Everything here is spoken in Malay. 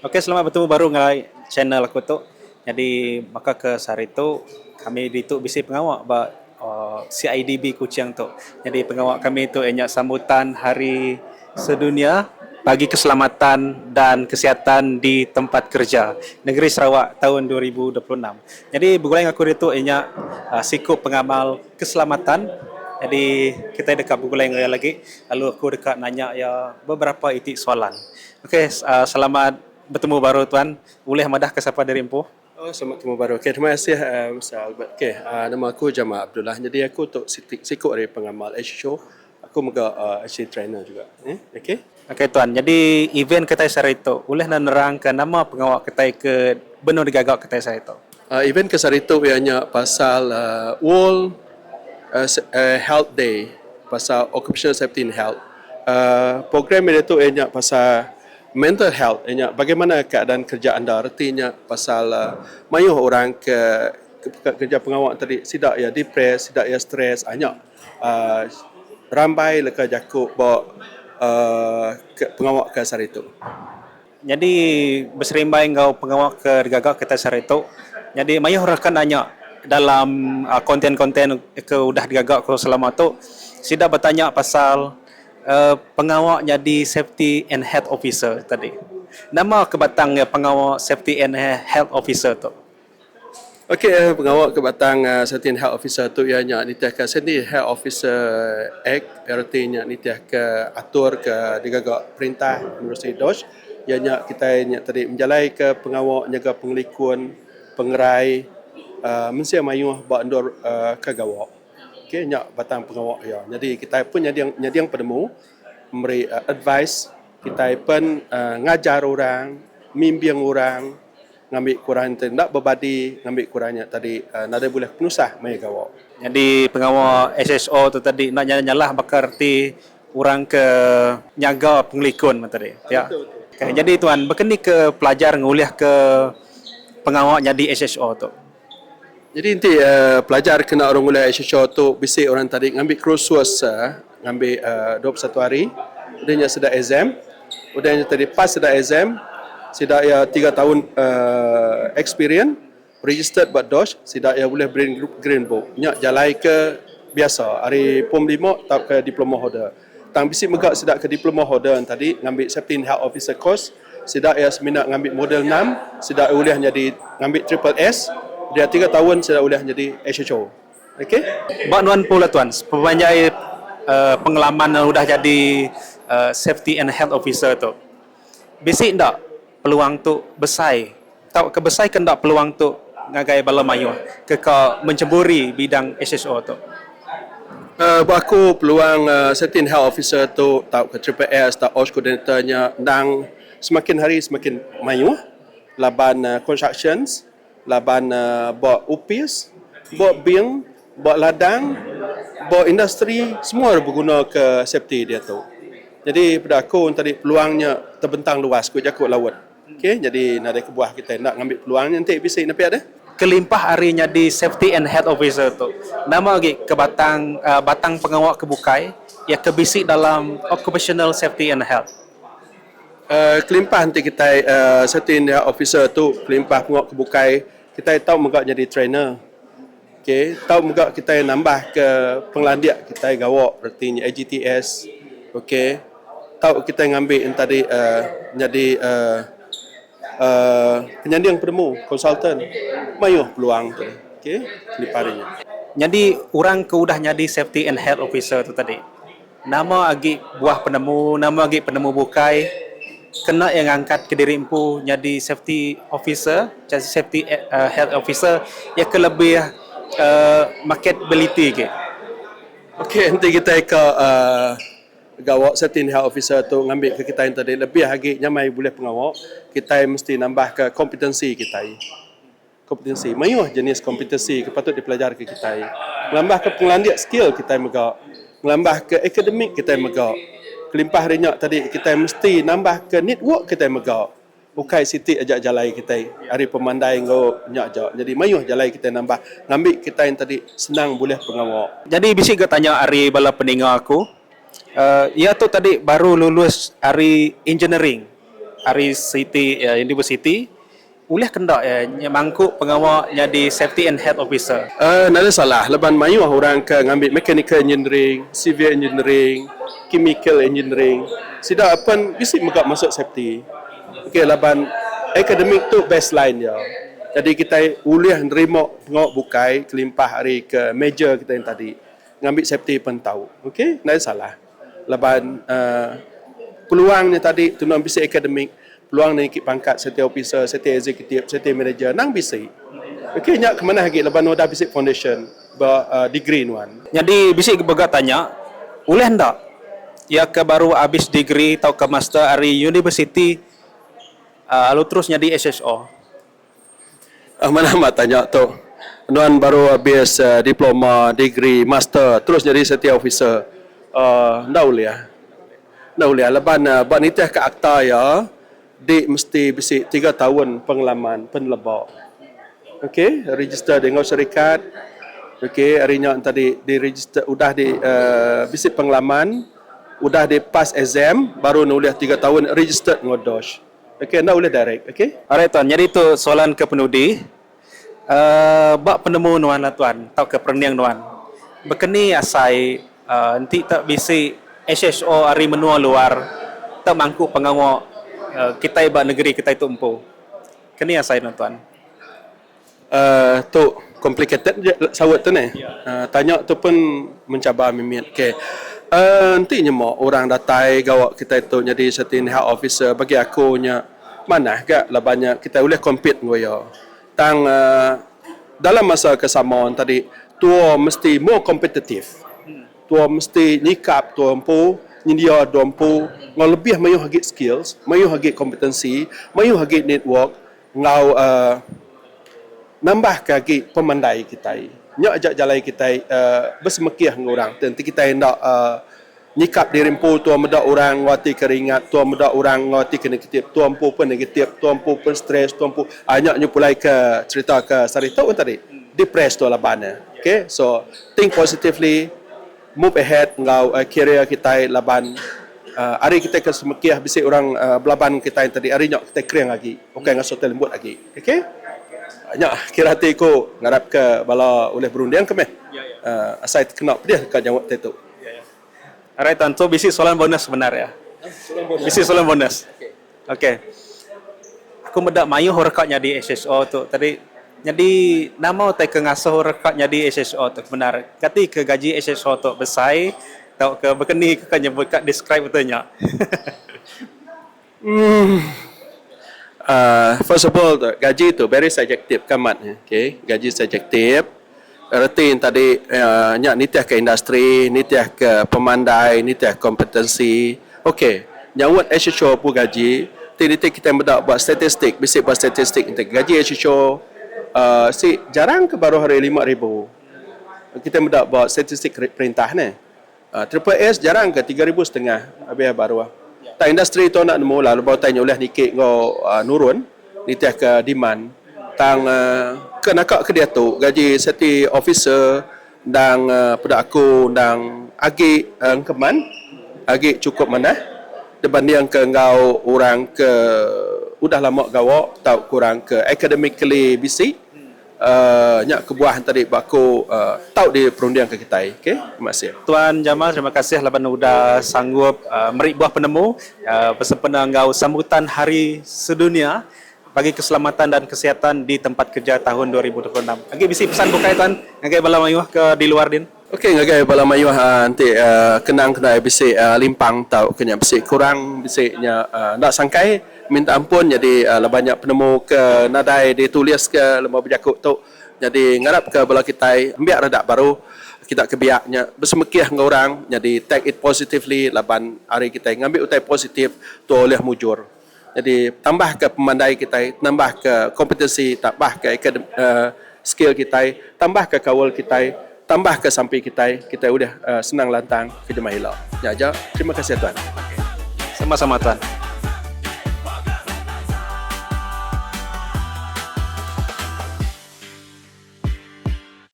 Okey, selamat bertemu baru dengan channel aku tu. Jadi maka ke sehari tu kami di tu bisi pengawak ba CIDB Kuching tu. Jadi pengawak kami tu enyak sambutan Hari Sedunia bagi Keselamatan dan Kesihatan di Tempat Kerja Negeri Sarawak tahun 2026. Jadi bergulai aku dia tu enyak sikup pengamal keselamatan. Jadi kita dekat bergulai lagi. Lalu aku dekat nanya ya beberapa itik soalan. Okey, selamat bertemu baru tuan. Boleh madah ke siapa dari Empu? Oh, selamat bertemu baru. Okay, terima kasih Mr. Albert. Okay, nama aku Jamal Abdullah. Jadi aku untuk sikut dari pengamal Show. Aku juga trainer juga. Okay? Okey tuan. Jadi event kita hari itu, boleh nerang ke nama pengawak kita ke benur digagak kita hari itu. Event ke hari itu ianya pasal World Health Day, pasal Occupational Safety and Health. Program itu ianya pasal mental health, ianya bagaimana keadaan kerja anda, artinya pasal mayuh orang ke kerja pengawak tadi tidak ya depres, tidak ya stres, hanya rambai leka jakuk bawa pengawak ke hari itu. Jadi berserimbai ngau pengawak ke digagak kita hari itu. Jadi mayuh rakan nanya dalam konten-konten ke udah digagak ke selama tu sida bertanya pasal pengawak jadi safety and health officer tadi. Nama kebatang pengawak safety and health officer tu. Okey, pengawak ke batang safety and health officer tu ianya nitiah ke safety health officer act, artinya nitiah ke atur ke digagak perintah Universiti Dosh. Ianya kita tadi menjalai ke pengawak jaga pengelikun, pengerai, mensia mayuh ba andor ke gawak. Okey, nyak batang pengawak ya. Jadi kita pun nyadiang pedemu memberi advice, kita pun ngajar orang, membimbing orang, ngambil kurang tidak berbadi, ngambil kurangnya tadi nada boleh penusah mai gawak. Jadi pengawal SSO tu tadi nak nyalah bakar ti orang ke nyaga pengelikun tadi. Ya. Okay, jadi tuan berkeni ke pelajar nguliah ke pengawal jadi SSO tu. Jadi nanti pelajar kena orang mulai SSO tu bisik orang tadi ngambil kursus ngambil 21 hari, udahnya sudah exam, udahnya tadi pas sudah exam, sudah ya 3 tahun experience, registered buat DOSH, sudah ya boleh bring green book. Nyak jalai ke biasa, hari POM 5 tak ke diploma holder. Tang bisik megak sudah ke diploma holder tadi ngambil safety and health officer course, sudah ya seminar ngambil model 6, sudah boleh jadi ngambil triple S. Dia 3 tahun sudah boleh jadi SHO. Okey? Bak nuan pula tuan, sepanjang pengalaman udah jadi safety and health officer tu. Bisik ndak peluang tu besar. Tahu ke besar ke ndak peluang tu ngagai bala mayu ke menceburi bidang SSO tu. Buat aku peluang safety and health officer tu tahu ke triple S, tahu OSH coordinatornya nang semakin hari semakin mayu. Laban constructions, laban buat UPIS, buat BIM, buat ladang, buat industri, semua berguna ke safety dia tu. Jadi pada aku tadi peluangnya terbentang luas kot jakut laut. Okey, jadi nak ada kebuah kita nak ambil peluangnya nanti bisa nak ada. Kelimpah harinya di safety and health officer tu. Nama lagi ke batang batang pengawal kebukai ya kebisik dalam occupational safety and health. Kelimpah nanti kita safety and health officer tu kelimpah pengawal kebukai kita tahu megak jadi trainer. Okey, tahu megak kita nambah ke penglandiak kita gawak artinya AGTS. Okey. Tahu kita ngambil yang tadi jadi penyanding penemu, konsultan. Mayuh peluang tu. Okey, keliparinya. Jadi orang ke udah jadi safety and health officer tu tadi. Nama agi buah penemu, nama agi penemu bukai kena yang angkat ke diri empu jadi safety officer, jadi safety health officer ya ke lebih marketability ke. Okey, nanti kita ke gawak safety and health officer tu ngambil ke kita yang tadi lebih lagi nyamai boleh pengawak, kita mesti nambah ke kompetensi kita. Kompetensi, mayuh jenis kompetensi patut dipelajari ke kita. Melambah ke pengelandiak skill kita megak. Melambah ke akademik kita megak. Kelimpah harinya tadi kita mesti nambah ke network kita megak. Bukai siti ajak jalai kita. Hari pemandai ngau nyak ajak. Jadi mayuh jalai kita nambah. Ngambil kita yang tadi senang boleh pengawak. Jadi bisik ke tanya hari bala pendengar aku. Ya tu tadi baru lulus hari engineering. Ari City University boleh kendak mangkuk pengawal jadi safety and health officer. Nada salah. Leban mayu orang ke ngambil mechanical engineering, civil engineering, chemical engineering. Sida apa bisa megak masuk safety. Okey, leban akademik tu baseline dia. Jadi kita boleh nerima pengawal bukai kelimpah hari ke major kita yang tadi. Ngambil safety pun tahu. Okey, nada salah. Leban peluangnya tadi tu nak bisa akademik, peluang naik pangkat setiap officer, setiap executive, setiap manager nang bisa. Okey, nyak ke mana lagi leban dah bisa foundation degree nuan. Jadi bisa begat tanya, boleh ndak? Ya ke baru habis degree atau ke master dari university lalu terus jadi SSO. Mana mak tanya tu. Nuan baru habis diploma, degree, master, terus jadi setiap officer. Ndak boleh. Ndak boleh leban buat nitah ke akta ya. Dia mesti bisi 3 tahun pengalaman penlebak. Okey, register dengan syarikat. Okey, harinya tadi di register udah di bisi pengalaman, udah di pass exam, baru nulis 3 tahun registered dengan DOSH. Okey, ndak boleh direct, okey? Alright tuan, jadi itu soalan ke penudi. Bak penemu nuan lah tuan, tau ke perniang nuan. Bekeni asai nanti tak bisi SSO hari menua luar, tak mangkuk pengawal kita iba negeri kita itu empu. Kini asai tuan. Tu complicated je sawat tu ni. Tanya tu pun mencabar mimit. Okey. Nanti nyemo orang datai gawak kita itu jadi certain health officer bagi aku nya mana gak lah banyak kita boleh compete ngoyo. Tang dalam masa kesamaan tadi tua mesti more kompetitif. Tua mesti nyikap tua empu nyedia dompu ngau lebih mayu hagi skills, mayu hagi kompetensi, mayu hagi network, ngau nambah lagi pemandai kita. Nya ajak jalai kita bersemekiah dengan orang. Tentu kita hendak nyikap diri empu tua muda orang ngati keringat, tua muda orang ngati kena negatif, tua empu pun negatif, tua empu pun stres, tua empu hanya pulai ke cerita ke sarita pun tadi. Depressed tu labana. Okay, so think positively. Move ahead ngau career kita laban hari kita ke semekiah bisi orang belaban kita yang tadi hari nyok kita kering lagi okey ngau hotel lembut lagi okey nyok kira hati ko ngarap ke bala oleh berundian ke meh asai kenap dia ke jawab tu Alright tuan, so bisi soalan bonus sebenar ya. Bisi soalan bonus. Okey. Aku medak mayu rekatnya di SSO tu tadi. Jadi nama tak ke ngasuh rekatnya di SSO tu benar. Kati ke gaji SSO tu besar tau ke berkeni ke nyebut kat describe betulnya. First of all gaji tu very subjective kamat okey gaji subjektif erti tadi nyak nitiah ke industri nitiah ke pemandai nitiah kompetensi okey nyawat SSO pu gaji tadi kita mendak buat statistik bisi buat statistik gaji SSO si jarang ke baru hari 5,000 kita mendak buat statistik perintah ni Triple S jarang ke 3,500 habis baru tak industri tu nak nemu lah lepas tanya oleh nikik ngau nurun nitiah ke demand tang kenakak ke dia tu gaji seti officer dan pada aku dan agi keman agi cukup mana dibanding ke ngau orang ke udah lama gawak tau kurang ke academically busy nyak kebuah tadi baku tahu di perundian ke kita okey terima kasih Tuan Jamal, terima kasih laban sudah sanggup merik buah penemu bersempena ngau sambutan Hari Sedunia bagi keselamatan dan kesihatan di tempat kerja tahun 2026. Okey bisi pesan bukai tuan ngagai bala mayuh ke di luar din. Okey ngagai bala mayuh nanti kenang kena bisi limpang tau kena bisi kurang bisinya nak sangkai minta ampun jadi banyak penemu ke nadai ditulis ke lemah berjakuk tu jadi ngarap ke bala kita ambil redak baru kita kebiaknya bersemekiah dengan orang jadi take it positively laban hari kita ngambil utai positif tu oleh mujur jadi tambah ke pemandai kita tambah ke kompetensi tambah ke skill kita tambah ke kawal kita tambah ke sampai kita udah senang lantang ke jemaah hilau ya aja terima kasih tuan Sama-sama tuan.